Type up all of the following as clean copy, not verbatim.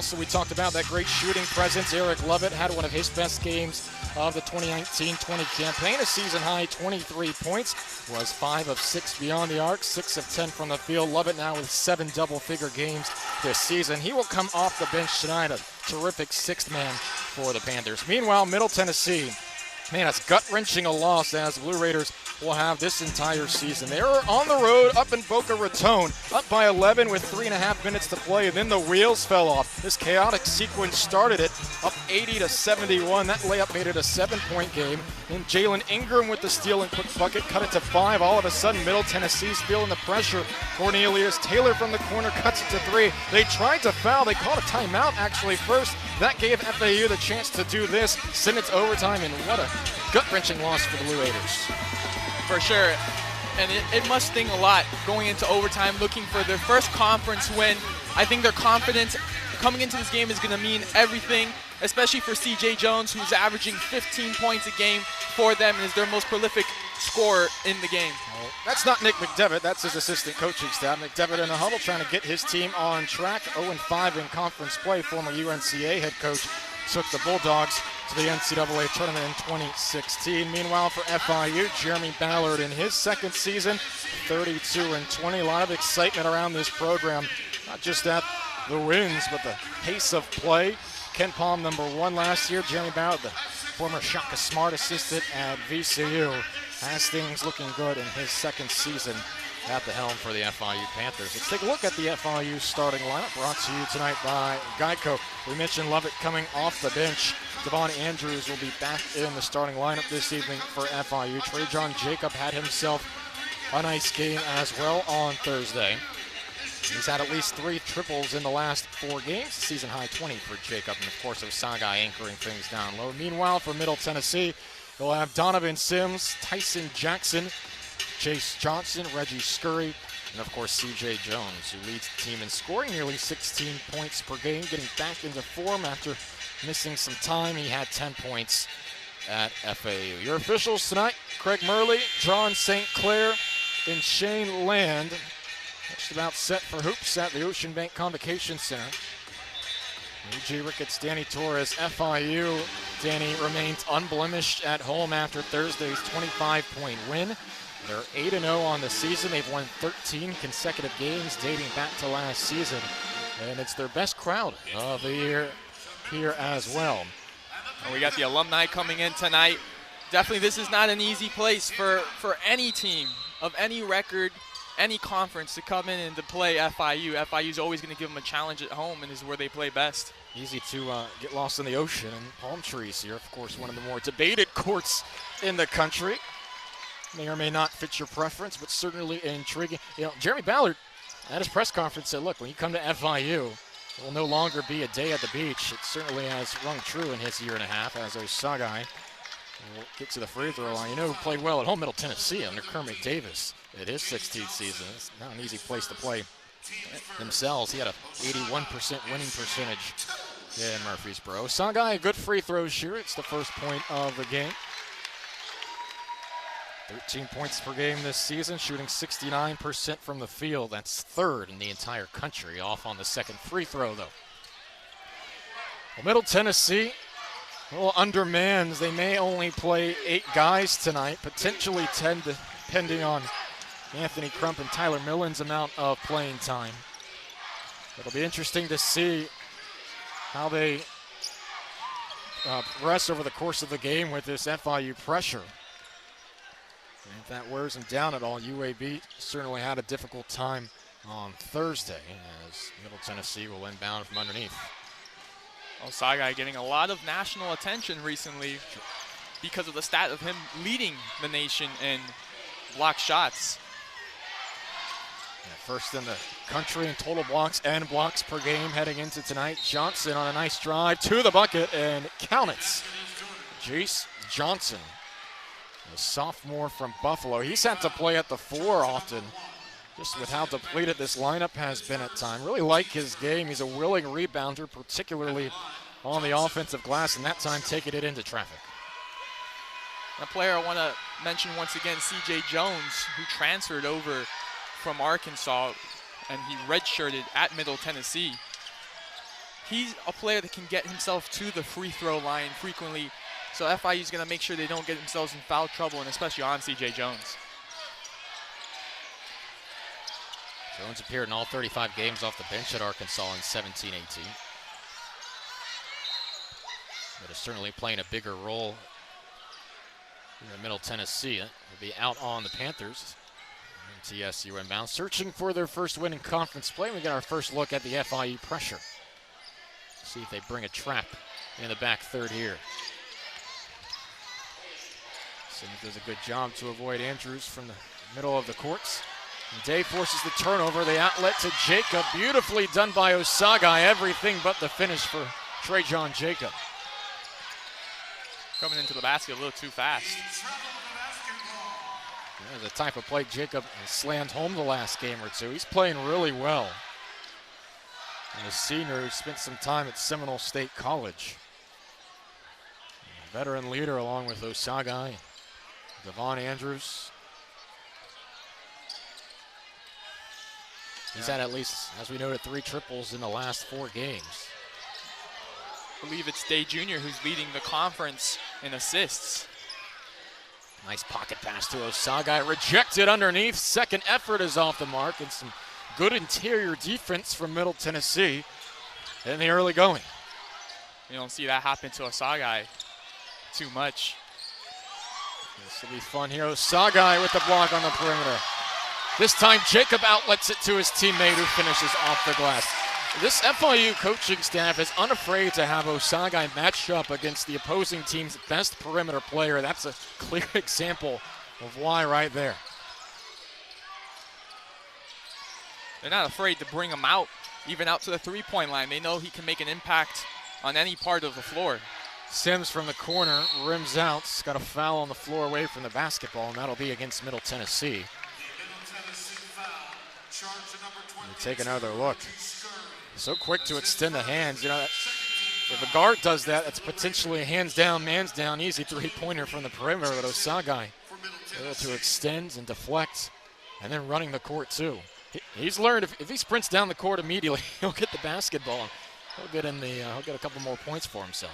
So we talked about that great shooting presence. Eric Lovett had one of his best games of the 2019-20 campaign. A season-high 23 points, was 5 of 6 beyond the arc, 6 of 10 from the field. Lovett now with 7 double-figure games this season. He will come off the bench tonight, a terrific sixth man for the Panthers. Meanwhile, Middle Tennessee, man, it's gut-wrenching a loss as Blue Raiders will have this entire season. They were on the road up in Boca Raton, up by 11 with 3.5 minutes to play, and then the wheels fell off. This chaotic sequence started it up 80-71. That layup made it a 7-point game. Then Jalen Ingram with the steal and quick bucket cut it to 5. All of a sudden, Middle Tennessee's feeling the pressure. Cornelius Taylor from the corner cuts it to 3. They tried to foul. They called a timeout actually first. That gave FIU the chance to do this, send it to overtime, and what a gut-wrenching loss for the Blue Raiders. For sure, and it must sting a lot going into overtime, looking for their first conference win. I think their confidence coming into this game is going to mean everything, especially for C.J. Jones, who's averaging 15 points a game for them and is their most prolific scorer in the game. Well, that's not Nick McDevitt, that's his assistant coaching staff. McDevitt in a huddle trying to get his team on track. 0-5 in conference play. Former UNCA head coach took the Bulldogs to the NCAA tournament in 2016. Meanwhile, for FIU, Jeremy Ballard in his second season, 32-20. A lot of excitement around this program, not just at the wins, but the pace of play. Ken Palm, number 1 last year. Jeremy Ballard, the former Shaka Smart assistant at VCU, has things looking good in his second season at the helm for the FIU Panthers. Let's take a look at the FIU starting lineup, brought to you tonight by Geico. We mentioned Lovett coming off the bench. Devon Andrews will be back in the starting lineup this evening for FIU. Trajan Jacob had himself a nice game as well on Thursday. He's had at least 3 triples in the last 4 games, season high 20 for Jacob, and of course Osagai anchoring things down low. Meanwhile, for Middle Tennessee, they'll have Donovan Sims, Tyson Jackson, Chase Johnson, Reggie Scurry, and of course C.J. Jones, who leads the team in scoring nearly 16 points per game, getting back into form after missing some time. He had 10 points at FAU. Your officials tonight, Craig Murley, John St. Clair, and Shane Land. Just about set for hoops at the Ocean Bank Convocation Center. E.G. Ricketts, Danny Torres, FIU. Danny remains unblemished at home after Thursday's 25-point win. They're 8-0 on the season. They've won 13 consecutive games dating back to last season. And it's their best crowd of the year here as well. And we got the alumni coming in tonight. Definitely this is not an easy place for any team of any record, any conference to come in and to play FIU. FIU is always going to give them a challenge at home and is where they play best. Easy to get lost in the ocean and palm trees here. Of course, one of the more debated courts in the country. May or may not fit your preference, but certainly intriguing. You know, Jeremy Ballard at his press conference said, look, when you come to FIU, it will no longer be a day at the beach. It certainly has rung true in his year and a half as Osagai will get to the free throw line. You know who played well at home? Middle Tennessee under Kermit Davis at his 16th season. It's not an easy place to play themselves. He had a 81% winning percentage in Murfreesboro. Osagai, a good free throw shooter. It's the first point of the game. 13 points per game this season, shooting 69% from the field. That's 3rd in the entire country, off on the second free throw, though. Well, Middle Tennessee, a little undermanned. They may only play 8 guys tonight, potentially 10, depending on Anthony Crump and Tyler Millen's amount of playing time. It'll be interesting to see how they progress over the course of the game with this FIU pressure. And if that wears them down at all, UAB certainly had a difficult time on Thursday as Middle Tennessee will inbound from underneath. Osagai getting a lot of national attention recently because of the stat of him leading the nation in block shots. Yeah, first in the country in total blocks and blocks per game heading into tonight. Johnson on a nice drive to the bucket and count it. Jace Johnson, a sophomore from Buffalo. He's had to play at the 4 often, just with how depleted this lineup has been at time. Really like his game. He's a willing rebounder, particularly on the offensive glass, and that time taking it into traffic. A player I want to mention once again, C.J. Jones, who transferred over from Arkansas, and he redshirted at Middle Tennessee. he's a player that can get himself to the free throw line frequently. So FIU is going to make sure they don't get themselves in foul trouble, and especially on C.J. Jones. Jones appeared in all 35 games off the bench at Arkansas in 17-18. But is certainly playing a bigger role here in Middle Tennessee. Will be out on the Panthers. MTSU inbound, searching for their first win in conference play. We got our first look at the FIU pressure. See if they bring a trap in the back third here. Sims does a good job to avoid Andrews from the middle of the courts. And Day forces the turnover, the outlet to Jacob. Beautifully done by Osagai. Everything but the finish for Trajan Jacob. Coming into the basket a little too fast. Yeah, the type of play Jacob has slammed home the last game or two. He's playing really well. And a senior who spent some time at Seminole State College. A veteran leader along with Osagai, Devon Andrews. He's had at least, as we noted, 3 triples in the last 4 games. I believe it's Day Jr. who's leading the conference in assists. Nice pocket pass to Osagai, rejected underneath. Second effort is off the mark, and some good interior defense from Middle Tennessee in the early going. You don't see that happen to Osagai too much. This will be fun here. Osagai with the block on the perimeter. This time Jacob outlets it to his teammate who finishes off the glass. This FIU coaching staff is unafraid to have Osagai matched up against the opposing team's best perimeter player. That's a clear example of why right there. They're not afraid to bring him out, even out to the three-point line. They know he can make an impact on any part of the floor. Sims from the corner, rims out. He's got a foul on the floor away from the basketball, and that'll be against Middle Tennessee. We take another look. So quick to extend the hands. You know, if a guard does that, that's potentially a hands down, man's down, easy three-pointer from the perimeter. But Osagai able to extend and deflect, and then running the court too. He's learned if he sprints down the court immediately, he'll get the basketball. He'll get in the. He'll get a couple more points for himself.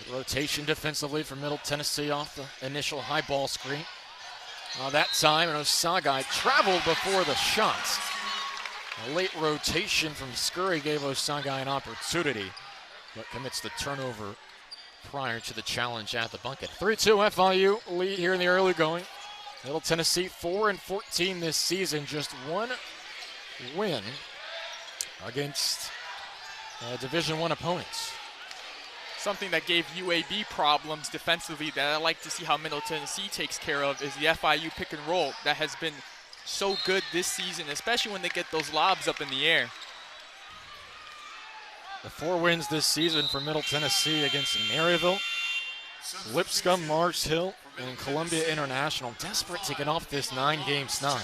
Good rotation defensively for Middle Tennessee off the initial high ball screen. That time, and Osagai traveled before the shot. A late rotation from Scurry gave Osagai an opportunity, but commits the turnover prior to the challenge at the bucket. 3-2 FIU lead here in the early going. Middle Tennessee 4-14 this season, just 1 win against Division I opponents. Something that gave UAB problems defensively that I like to see how Middle Tennessee takes care of is the FIU pick and roll that has been so good this season, especially when they get those lobs up in the air. The 4 wins this season for Middle Tennessee against Maryville, Lipscomb, Mars Hill, and Columbia International. Desperate to get off this 9-game snide.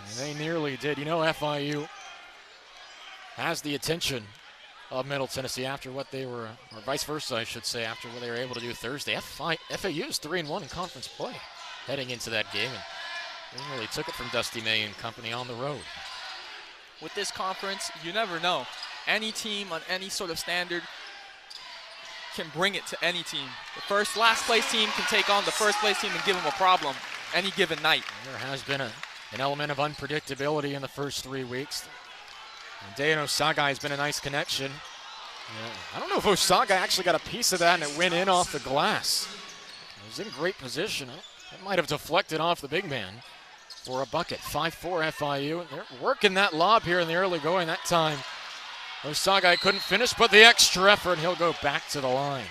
And they nearly did. You know, FIU has the attention of Middle Tennessee after what they were, or vice versa, I should say, after what they were able to do Thursday. FIU is 3-1 in conference play heading into that game, and they really took it from Dusty May and company on the road. With this conference, you never know. Any team on any sort of standard can bring it to any team. The last place team can take on the first place team and give them a problem any given night. There has been an element of unpredictability in the first 3 weeks. And Day and Osagai has been a nice connection. I don't know if Osagai actually got a piece of that and it went in off the glass. He was in great position. It might have deflected off the big man for a bucket. 5-4 FIU. They're working that lob here in the early going. That time Osagai couldn't finish, but the extra effort, he'll go back to the line.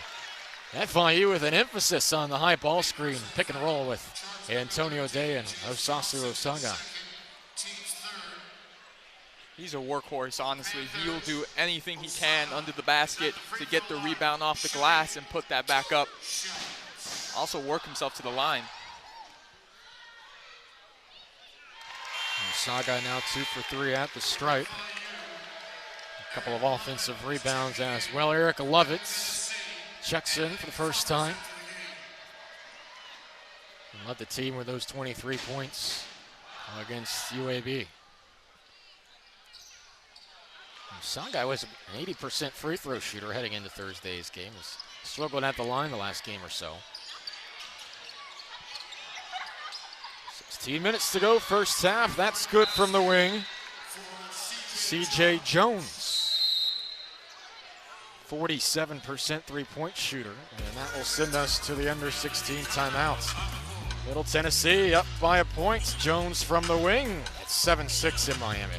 FIU with an emphasis on the high ball screen. Pick and roll with Antonio Day and Osasu Osagai. He's a workhorse, honestly. He'll do anything he can under the basket to get the rebound off the glass and put that back up. Also work himself to the line. Osagai now 2 for 3 at the stripe. A couple of offensive rebounds as well. Eric Lovitz checks in for the first time. And led the team with those 23 points against UAB. Sangai was an 80% free throw shooter heading into Thursday's game. Was struggling at the line the last game or so. 16 minutes to go, first half. That's good from the wing. CJ Jones, 47% three-point shooter, and that will send us to the under 16 timeouts. Middle Tennessee up by a point. Jones from the wing. It's 7-6 in Miami.